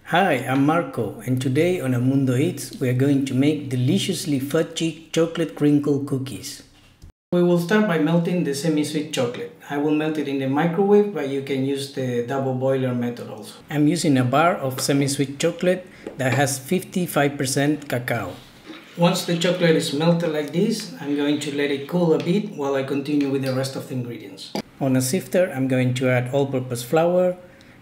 Hi, I'm Marco, and today on Mundo Eats we are going to make deliciously fudgy chocolate crinkle cookies. We will start by melting the semi-sweet chocolate. I will melt it in the microwave, but you can use the double boiler method also. I'm using a bar of semi-sweet chocolate that has 55% cacao. Once the chocolate is melted like this, I'm going to let it cool a bit while I continue with the rest of the ingredients. On a sifter, I'm going to add all-purpose flour,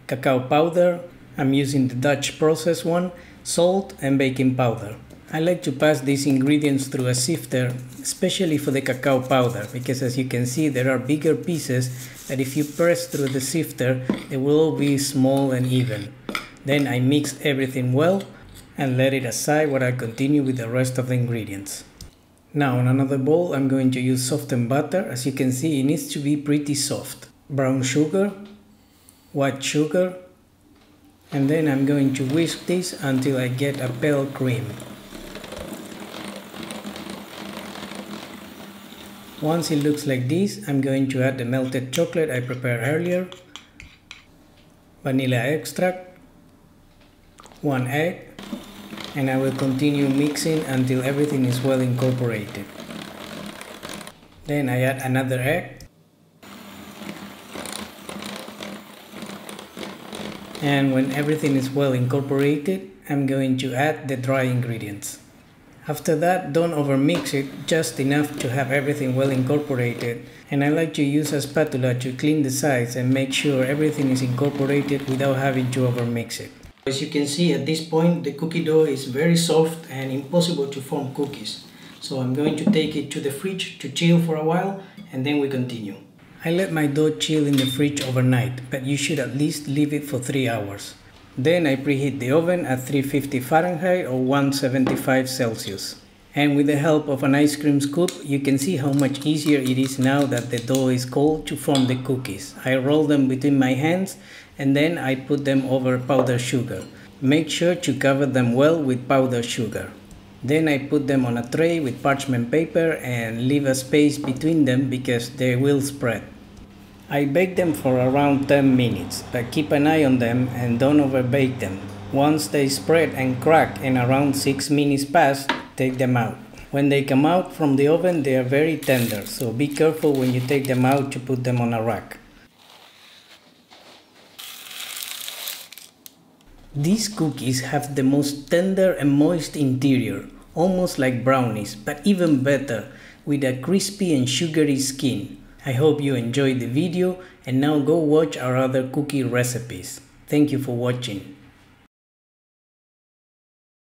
cacao powder, I'm using the Dutch process one, salt and baking powder. I like to pass these ingredients through a sifter, especially for the cacao powder, because as you can see there are bigger pieces that if you press through the sifter, they will all be small and even. Then I mix everything well and let it aside while I continue with the rest of the ingredients. Now on another bowl I'm going to use softened butter. As you can see, it needs to be pretty soft. Brown sugar, white sugar, and then I'm going to whisk this until I get a pale cream. Once it looks like this, I'm going to add the melted chocolate I prepared earlier, vanilla extract, 1 egg, and I will continue mixing until everything is well incorporated. Then I add another egg, and when everything is well incorporated, I'm going to add the dry ingredients. After that, don't overmix it, just enough to have everything well incorporated. And I like to use a spatula to clean the sides and make sure everything is incorporated without having to overmix it. As you can see, at this point the cookie dough is very soft and impossible to form cookies. So I'm going to take it to the fridge to chill for a while and then we continue. I let my dough chill in the fridge overnight, but you should at least leave it for 3 hours. Then I preheat the oven at 350 Fahrenheit or 175 Celsius. And with the help of an ice cream scoop, you can see how much easier it is now that the dough is cold to form the cookies. I roll them between my hands and then I put them over powdered sugar. Make sure to cover them well with powdered sugar. Then I put them on a tray with parchment paper and leave a space between them because they will spread. I bake them for around 10 minutes, but keep an eye on them and don't overbake them. Once they spread and crack and around 6 minutes pass, take them out. When they come out from the oven, they are very tender, so be careful when you take them out to put them on a rack. These cookies have the most tender and moist interior, almost like brownies, but even better, with a crispy and sugary skin. I hope you enjoyed the video and now go watch our other cookie recipes. Thank you for watching.